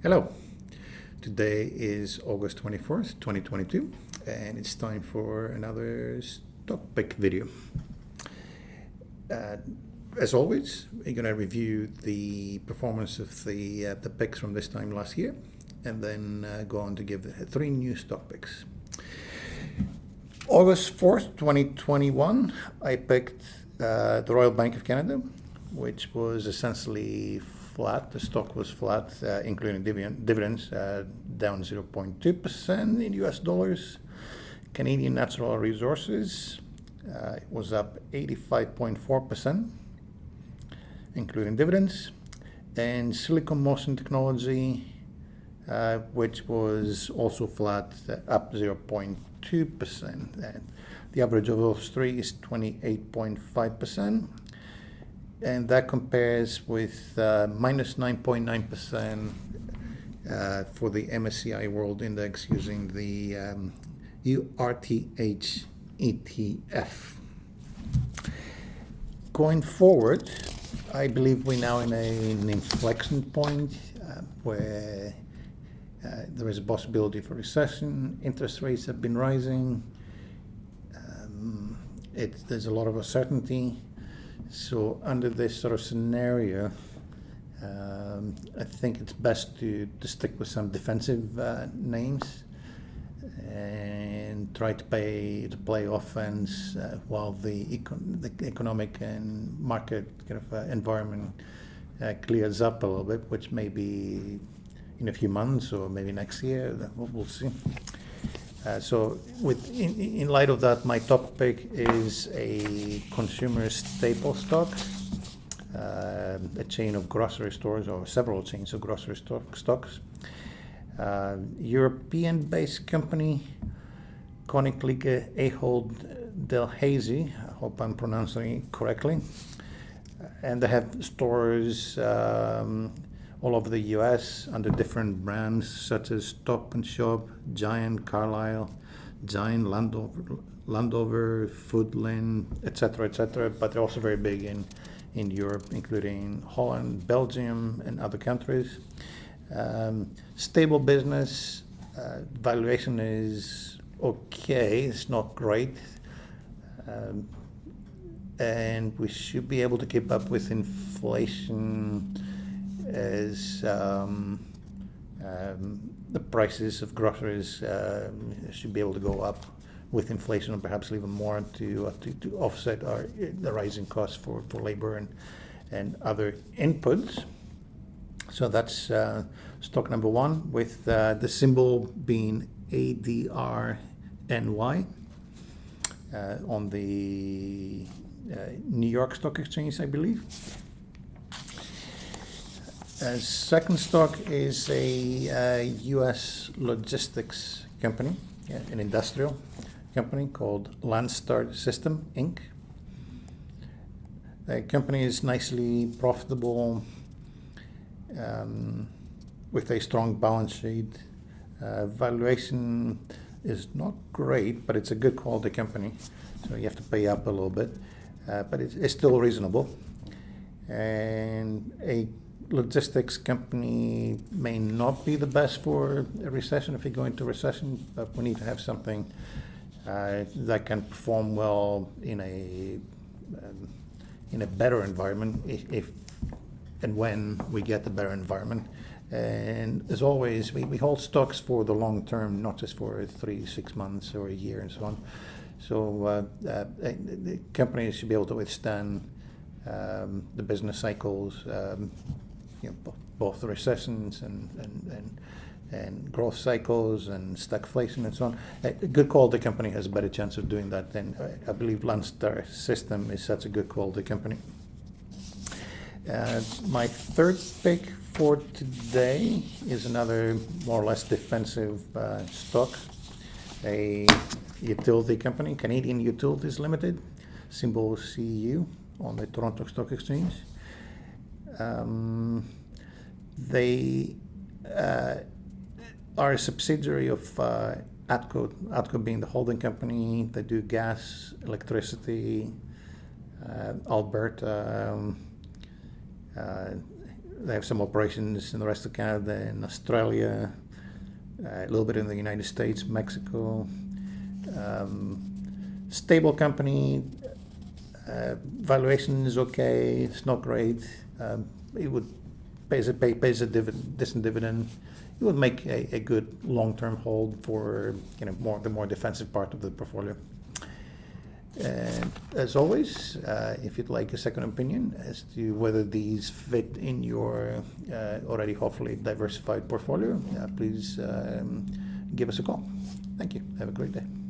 Hello, today is August 24th, 2022, and it's time for another stock pick video. As always, we're going to review the performance of the picks from this time last year, and then go on to give three new stock picks. August 4th, 2021, I picked the Royal Bank of Canada, which was essentially flat. The stock was flat, including dividends, down 0.2% in US dollars. Canadian Natural Resources was up 85.4%, including dividends. And Silicon Motion Technology, which was also flat, up 0.2%. The average of those three is 28.5%. And that compares with minus 9.9% for the MSCI World Index using the URTH ETF. Going forward, I believe we're now in an inflection point where there is a possibility for recession. Interest rates have been rising. There's a lot of uncertainty. So under this sort of scenario, I think it's best to stick with some defensive names and try to play offense while the economic and market kind of environment clears up a little bit, which may be in a few months or maybe next year. We'll see. So in light of that, my top pick is a consumer staple stock, a chain of grocery stores, or several chains of grocery stocks. European-based company, Koninklijke Ahold Delhaize, I hope I'm pronouncing it correctly. And they have stores all over the US under different brands such as Stop and Shop, Giant, Carlisle, Giant, Landover, Foodland, etc., but they're also very big in Europe, including Holland, Belgium, and other countries. Stable business, valuation is okay, it's not great, and we should be able to keep up with inflation as the prices of groceries should be able to go up with inflation, or perhaps even more, to offset the rising costs for labor and other inputs. So that's stock number one, with the symbol being ADRNY on the New York Stock Exchange, I believe. Second stock is a U.S. logistics company, an industrial company called Landstar System, Inc. The company is nicely profitable with a strong balance sheet. Valuation is not great, but it's a good quality company, so you have to pay up a little bit, but it's still reasonable. And a logistics company may not be the best for a recession if you go into recession, but we need to have something that can perform well in a better environment if and when we get the better environment. And as always, we hold stocks for the long term, not just for 3-6 months or a year and so on. So the companies should be able to withstand the business cycles, both the recessions and growth cycles and stagflation and so on. A good quality company has a better chance of doing that, and I believe Landstar System is such a good quality company. My third pick for today is another more or less defensive stock, a utility company, Canadian Utilities Limited, symbol CU on the Toronto Stock Exchange. They are a subsidiary of ATCO being the holding company. They do gas, electricity, Alberta, They have some operations in the rest of Canada and Australia, a little bit in the United States, Mexico. Stable company, valuation is okay, it's not great. It would pays a decent dividend. It would make a good long-term hold for the more defensive part of the portfolio. And as always, if you'd like a second opinion as to whether these fit in your already hopefully diversified portfolio, please give us a call. Thank you. Have a great day.